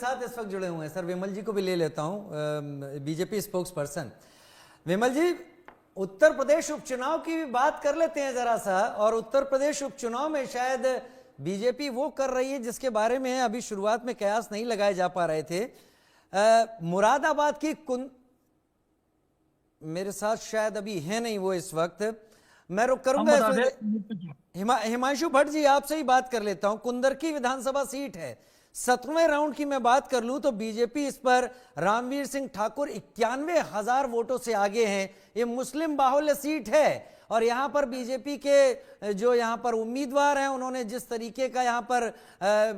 साथ इस वक्त जुड़े हुए हैं सर, विमल जी को भी ले लेता हूं, बीजेपी स्पोक्स पर्सन। विमल जी, उत्तर प्रदेश उपचुनाव की भी बात कर लेते हैं जरा सा। और उत्तर प्रदेश उपचुनाव में शायद बीजेपी वो कर रही है जिसके बारे में अभी शुरुआत में कयास नहीं लगाए जा पा रहे थे। मुरादाबाद की मेरे साथ शायद अभी है नहीं वो इस वक्त, मैं रुक करूंगा हिमांशु भट्ट जी आपसे ही बात कर लेता हूं। कुंदर की विधानसभा सीट है, 7वें राउंड की मैं बात कर लूं तो बीजेपी इस पर रामवीर सिंह ठाकुर 91,000 वोटों से आगे हैं। ये मुस्लिम बाहुल्य सीट है और यहां पर बीजेपी के जो यहां पर उम्मीदवार हैं उन्होंने जिस तरीके का यहां पर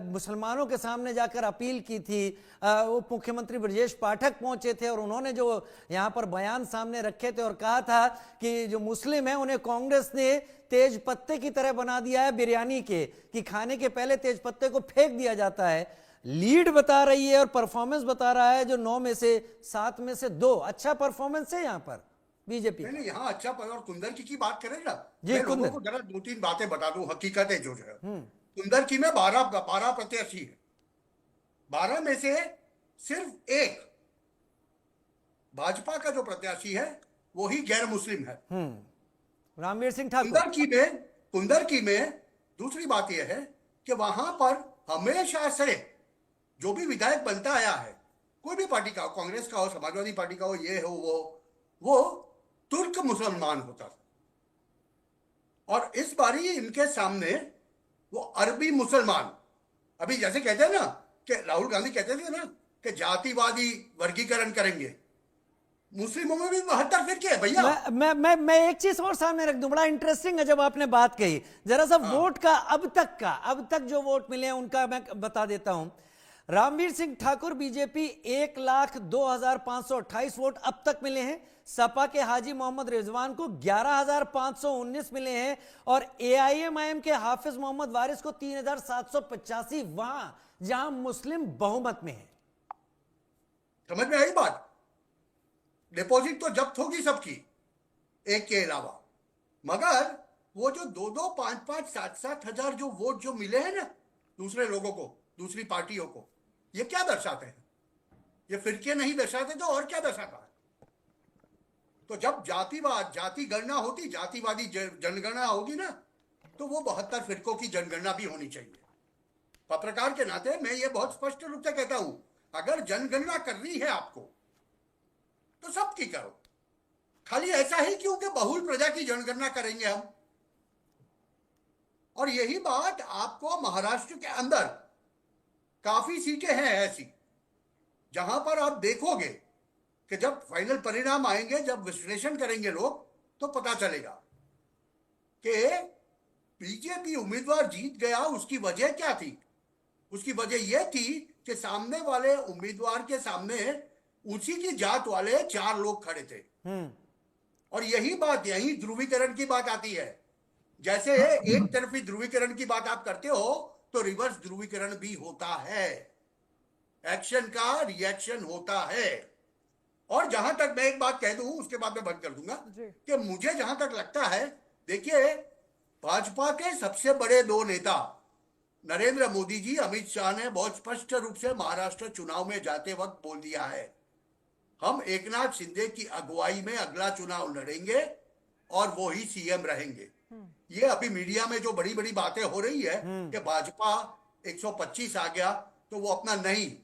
मुसलमानों के सामने जाकर अपील की थी, उप मुख्यमंत्री ब्रजेश पाठक पहुंचे थे और उन्होंने जो यहां पर बयान सामने रखे थे और कहा था कि जो मुस्लिम है उन्हें कांग्रेस ने तेज पत्ते की तरह बना दिया है बिरयानी के, कि खाने के पहले तेज पत्ते को फेंक दिया जाता है। लीड बता रही है और परफॉर्मेंस बता रहा है जो 9 में से 7 में से 2 अच्छा परफॉर्मेंस है यहां पर बीजेपी। नहीं यहाँ अच्छा और कुंदर की बात करें ना, जी, मैं लोगों को जरा 2-3 बातें बता दूं, हकीकतें जो है। कुंदर की में 12 प्रत्याशी है, 12 में से सिर्फ एक भाजपा का जो प्रत्याशी है वो ही गैर मुस्लिम है, रामवीर सिंह ठाकुर। कुंदर की में दूसरी बात यह है कि वहां पर हमेशा से जो भी विधायक बनता आया है, कोई भी पार्टी का हो, कांग्रेस का हो, समाजवादी पार्टी का हो, ये हो वो तुर्क मुसलमान होता था। और इस बारी इनके सामने वो अरबी मुसलमान, अभी जैसे कहते हैं ना कि राहुल गांधी कहते थे ना कि जातिवादी वर्गीकरण करेंगे, मुस्लिमों में भी 72 फिरके है भैया। मैं एक चीज और सामने रख दूं, बड़ा इंटरेस्टिंग है जब आपने बात कही, जरा सा वोट का अब तक जो वोट मिले हैं उनका मैं बता देता हूं। रामवीर सिंह ठाकुर बीजेपी 1,02,528 वोट अब तक मिले हैं। सपा के हाजी मोहम्मद रिजवान को 11,519 मिले हैं और एआईएमआईएम के हाफिज मोहम्मद वारिस को 3,785, वहां जहां मुस्लिम बहुमत में है। समझ में आई बात? डिपॉजिट तो जब्त होगी सबकी, एक के अलावा, मगर वो जो 2-2, 5-5, 7-7 हजार जो वोट जो मिले हैं ना दूसरे लोगों को, दूसरी पार्टियों को, ये क्या दर्शाते हैं? ये फिरके नहीं दर्शाते तो और क्या दर्शाता है? तो जब जाति गणना होती, जातिवादी जनगणना होगी ना, तो वो 72 फिरकों की जनगणना भी होनी चाहिए। पत्रकार के नाते मैं ये बहुत स्पष्ट रूप से कहता हूं, अगर जनगणना करनी है आपको तो सबकी करो, खाली ऐसा ही क्यों कि बहुल प्रजा की जनगणना करेंगे हम। और यही बात आपको महाराष्ट्र के अंदर काफी सीटें हैं ऐसी जहां पर आप देखोगे कि जब फाइनल परिणाम आएंगे, जब विश्लेषण करेंगे लोग, तो पता चलेगा कि बीजेपी उम्मीदवार जीत गया। उसकी वजह क्या थी? उसकी वजह यह थी कि सामने वाले उम्मीदवार के सामने उसी की जात वाले 4 लोग खड़े थे। और यही ध्रुवीकरण की बात आती है। जैसे एक तरफी ध्रुवीकरण की बात आप करते हो तो रिवर्स ध्रुवीकरण भी होता है, एक्शन का रिएक्शन होता है। और जहां तक मैं एक बात कह दूं, उसके बाद मैं बंद कर दूंगा, कि मुझे जहां तक लगता है, देखिए भाजपा के सबसे बड़े 2 नेता नरेंद्र मोदी जी, अमित शाह ने बहुत स्पष्ट रूप से महाराष्ट्र चुनाव में जाते वक्त बोल दिया है, हम एकनाथ शिंदे की अगुवाई में अगला चुनाव लड़ेंगे और वो ही सीएम रहेंगे। ये अभी मीडिया में जो बड़ी बड़ी बातें हो रही है कि भाजपा 125 आ गया तो वो अपना नहीं,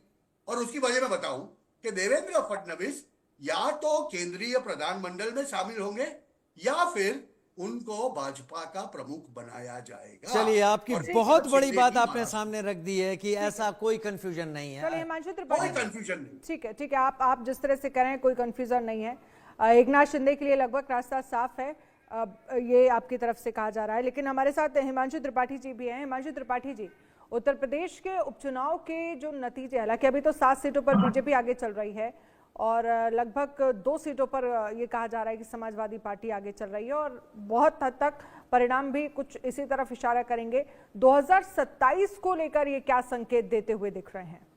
और उसकी वजह मैं बताऊं कि देवेंद्र फडणवीस या तो केंद्रीय प्रधानमंडल में शामिल होंगे या फिर उनको भाजपा का प्रमुख बनाया जाएगा। चलिए, आपकी बहुत बड़ी बात आपने सामने रख दी है कि ऐसा कोई कंफ्यूजन नहीं है। चलिए हिमांशु त्रिपाठी, कोई कंफ्यूजन नहीं। ठीक है, आप जिस तरह से करें कोई कंफ्यूजन नहीं है। एकनाथ शिंदे के लिए लगभग रास्ता साफ है, ये आपकी तरफ से कहा जा रहा है। लेकिन हमारे साथ हिमांशु त्रिपाठी जी भी हैं। हिमांशु त्रिपाठी जी, उत्तर प्रदेश के उपचुनाव के जो नतीजे, हालांकि अभी तो 7 सीटों पर बीजेपी आगे चल रही है और लगभग 2 सीटों पर ये कहा जा रहा है कि समाजवादी पार्टी आगे चल रही है और बहुत हद तक परिणाम भी कुछ इसी तरफ इशारा करेंगे। 2027 को लेकर ये क्या संकेत देते हुए दिख रहे हैं?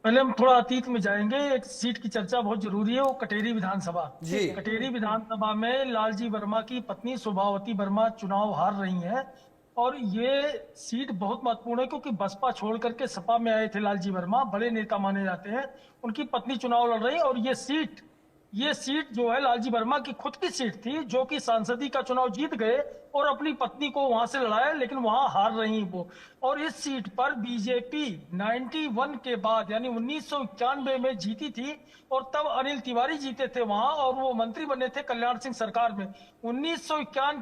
पहले हम थोड़ा अतीत में जाएंगे। एक सीट की चर्चा बहुत जरूरी है, वो कटेरी विधानसभा। जी। कटेरी विधानसभा में लालजी वर्मा की पत्नी शोभावती वर्मा चुनाव हार रही हैं और ये सीट बहुत महत्वपूर्ण है क्योंकि बसपा छोड़ करके सपा में आए थे लालजी वर्मा, बड़े नेता माने जाते हैं, उनकी पत्नी चुनाव लड़ रही है। और ये सीट जो है लालजी वर्मा की खुद की सीट थी, जो कि सांसदी का चुनाव जीत गए और अपनी पत्नी को वहां से लड़ाया, लेकिन वहां हार रही वो। और इस सीट पर बीजेपी 91 के बाद यानी 1991 में जीती थी, और तब अनिल तिवारी जीते थे वहां, और वो मंत्री बने थे कल्याण सिंह सरकार में। 1991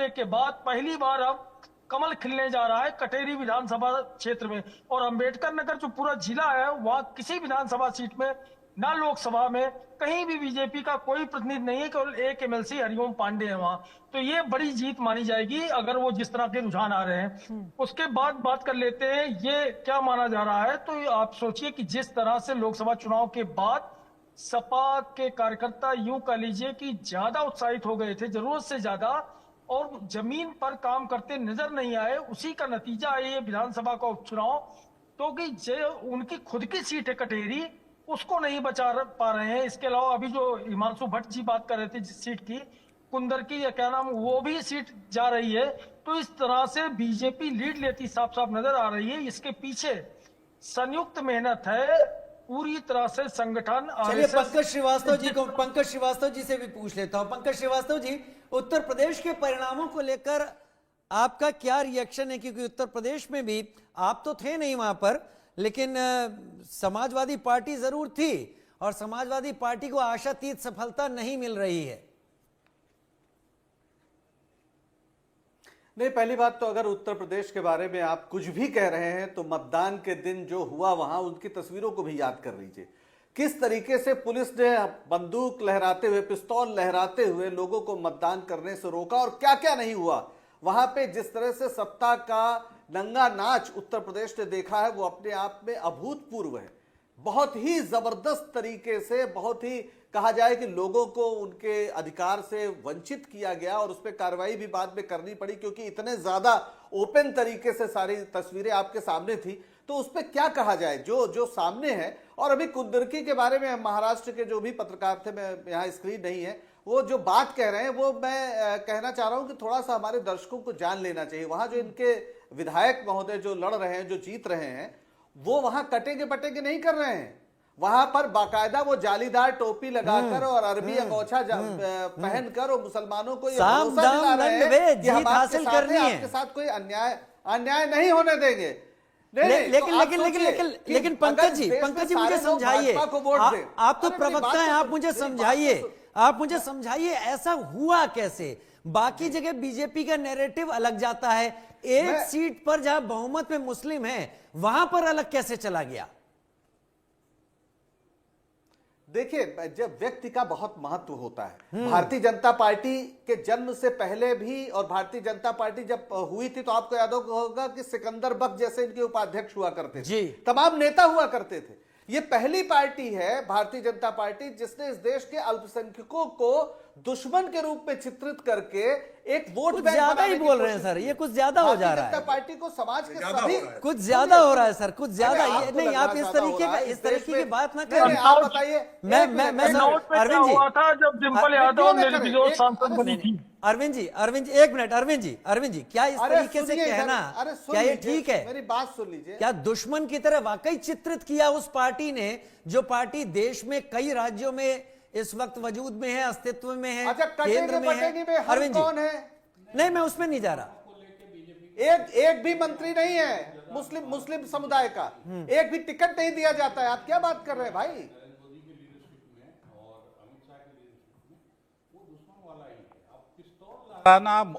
के बाद पहली बार अब कमल खिलने जा रहा है कटेरी विधानसभा क्षेत्र में। और अंबेडकर नगर जो पूरा जिला है, वहां किसी विधानसभा सीट में, ना लोकसभा में, कहीं भी बीजेपी का कोई प्रतिनिधि नहीं है, केवल एक एमएलसी हरिओम पांडे है वहां। तो ये बड़ी जीत मानी जाएगी अगर वो जिस तरह के रुझान आ रहे हैं। उसके बाद बात कर लेते हैं ये क्या माना जा रहा है। तो आप सोचिए कि जिस तरह से लोकसभा चुनाव के बाद सपा के कार्यकर्ता यूं कह लीजिए कि ज्यादा उत्साहित हो गए थे, जरूरत से ज्यादा, और जमीन पर काम करते नजर नहीं आए, उसी का नतीजा है ये विधानसभा का उपचुनाव। क्योंकि जो उनकी खुद की सीट है कटेरी, उसको नहीं बचा पा रहे हैं। इसके अलावा अभी जो हिमांशु भट्ट जी बात कर रहे थे जिस सीट की, कुंदर की या क्या नाम, वो भी सीट जा रही है। तो इस तरह से बीजेपी लीड लेती साफ साफ नजर आ रही है। इसके पीछे संयुक्त मेहनत है पूरी तरह से संगठन। चलिए पंकज श्रीवास्तव जी से भी पूछ लेता हूं। पंकज श्रीवास्तव जी, उत्तर प्रदेश के परिणामों को लेकर आपका क्या रिएक्शन है? क्योंकि उत्तर प्रदेश में भी आप तो थे नहीं वहां पर, लेकिन समाजवादी पार्टी जरूर थी, और समाजवादी पार्टी को आशातीत सफलता नहीं मिल रही है। नहीं, पहली बात तो अगर उत्तर प्रदेश के बारे में आप कुछ भी कह रहे हैं तो मतदान के दिन जो हुआ वहां उनकी तस्वीरों को भी याद कर लीजिए। किस तरीके से पुलिस ने बंदूक लहराते हुए, पिस्तौल लहराते हुए लोगों को मतदान करने से रोका, और क्या क्या नहीं हुआ वहां पे। जिस तरह से सत्ता का नंगा नाच उत्तर प्रदेश ने देखा है, वो अपने आप में अभूतपूर्व है। बहुत ही जबरदस्त तरीके से, बहुत ही कहा जाए कि लोगों को उनके अधिकार से वंचित किया गया, और उस पर कार्रवाई भी बाद में करनी पड़ी क्योंकि इतने ज्यादा ओपन तरीके से सारी तस्वीरें आपके सामने थी। तो उस पर क्या कहा जाए जो सामने है। और अभी कुंदरकी के बारे में महाराष्ट्र के जो भी पत्रकार थे, मैं यहाँ स्क्रीन नहीं है, वो जो बात कह रहे हैं वो मैं कहना चाह रहा हूं कि थोड़ा सा हमारे दर्शकों को जान लेना चाहिए। वहां जो इनके विधायक महोदय जो लड़ रहे हैं, जो जीत रहे हैं, वो वहां कटेंगे पटेंगे नहीं कर रहे हैं। वहां पर बाकायदा वो जालीदार टोपी लगाकर और अरबी अंगोछा पहनकर और मुसलमानों को ये भरोसा दिला रहे हैं कि हम आपके साथ कोई अन्याय नहीं होने देंगे। लेकिन पंकज जी मुझे समझाइए, आप तो प्रवक्ता हैं, आप मुझे समझाइए ऐसा हुआ कैसे? बाकी जगह बीजेपी का नैरेटिव अलग जाता है, एक सीट पर जहां बहुमत में मुस्लिम है वहां पर अलग कैसे चला गया? देखिए, जब व्यक्ति का बहुत महत्व होता है, भारतीय जनता पार्टी के जन्म से पहले भी, और भारतीय जनता पार्टी जब हुई थी तो आपको याद होगा कि सिकंदर बख्श जैसे इनके उपाध्यक्ष हुआ करते थे, तमाम नेता हुआ करते थे। ये पहली पार्टी है भारतीय जनता पार्टी जिसने इस देश के अल्पसंख्यकों को दुश्मन के रूप में चित्रित करके एक वोट बैंक ज्यादा ही बोल रहे हैं सर, ये कुछ ज्यादा हो जा रहा है। जनता पार्टी को समाज के सभी कुछ ज्यादा हो रहा है सर, कुछ ज्यादा। नहीं, आप इस तरीके की बात ना करें। आप बताइए। मैं अरविंद जी, था जब डिंपल यादव निर्विरोध सांसद बनी थी। अरविंद जी एक मिनट। अरविंद जी क्या इस तरीके से कहना, क्या ये ठीक है? मेरी बात सुन लीजिए। क्या दुश्मन की तरह वाकई चित्रित किया उस पार्टी ने, जो पार्टी देश में कई राज्यों में इस वक्त वजूद में है, अस्तित्व में है, केंद्र में है? अरविंद जी, कौन है? नहीं, मैं उसमें नहीं जा रहा। एक भी मंत्री नहीं है मुस्लिम समुदाय का, एक भी टिकट नहीं दिया जाता है। आप क्या बात कर रहे हैं भाई?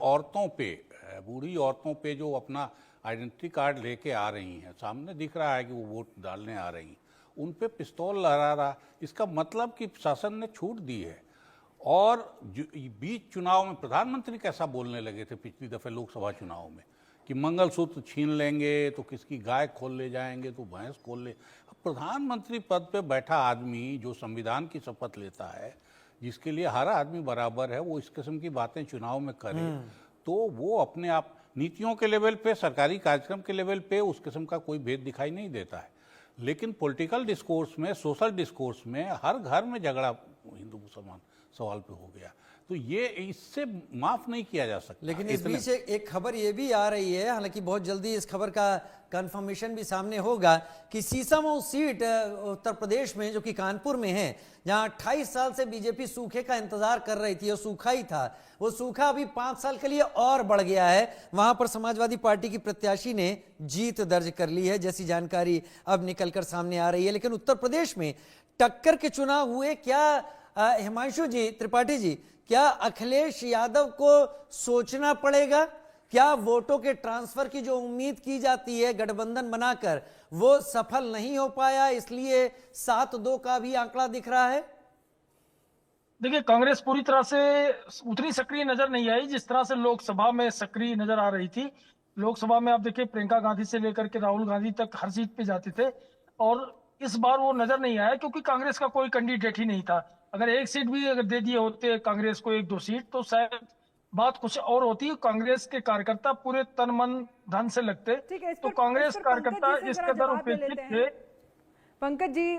औरतों पे, बूढ़ी औरतों पे जो अपना आइडेंटिटी कार्ड लेके आ रही हैं, सामने दिख रहा है कि वो वोट डालने आ रही हैं, उन पे पिस्तौल लहरा रहा, इसका मतलब कि शासन ने छूट दी है। और बीच चुनाव में प्रधानमंत्री कैसा बोलने लगे थे पिछली दफे लोकसभा चुनाव में कि मंगलसूत्र छीन लेंगे तो किसकी गाय खोल ले जाएंगे, तो भैंस खोल ले। प्रधानमंत्री पद पे बैठा आदमी जो संविधान की शपथ लेता है, जिसके लिए हर आदमी बराबर है, वो इस किस्म की बातें चुनाव में करे तो वो अपने आप नीतियों के लेवल पे, सरकारी कार्यक्रम के लेवल पे उस किस्म का कोई भेद दिखाई नहीं देता है। लेकिन पॉलिटिकल डिस्कोर्स में, सोशल डिस्कोर्स में हर घर में झगड़ा हिंदू मुसलमान सवाल पे हो गया। तो ये इससे माफ नहीं किया जा सकता। लेकिन इस बीच एक खबर ये भी आ रही है, हालांकि बहुत जल्दी इस खबर का कंफर्मेशन भी सामने होगा, कि सीसामऊ सीट उत्तर प्रदेश में जो कि कानपुर में है, जहां 28 साल से बीजेपी सूखे का इंतजार कर रही थी और सूखा ही था, वो सूखा अभी 5 साल के लिए और बढ़ गया है। वहां पर समाजवादी पार्टी की प्रत्याशी ने जीत दर्ज कर ली है, जैसी जानकारी अब निकलकर सामने आ रही है। लेकिन उत्तर प्रदेश में टक्कर के चुनाव हुए क्या, हिमांशु जी, त्रिपाठी जी, क्या अखिलेश यादव को सोचना पड़ेगा? क्या वोटों के ट्रांसफर की जो उम्मीद की जाती है गठबंधन बनाकर, वो सफल नहीं हो पाया, इसलिए 7-2 का भी आंकड़ा दिख रहा है? देखिए, कांग्रेस पूरी तरह से उतनी सक्रिय नजर नहीं आई जिस तरह से लोकसभा में सक्रिय नजर आ रही थी। लोकसभा में आप देखिए, प्रियंका गांधी से लेकर के राहुल गांधी तक हर सीट पे जाते थे, और इस बार वो नजर नहीं आया क्योंकि कांग्रेस का कोई कैंडिडेट ही नहीं था। अगर एक सीट भी अगर दे दिए होते कांग्रेस को, 1-2 सीट, तो शायद बात कुछ और होती। कांग्रेस के कार्यकर्ता पूरे तन मन धन से लगते, ठीक है, तो कांग्रेस कार्यकर्ता इस कदर उपेक्षित थे। पंकज जी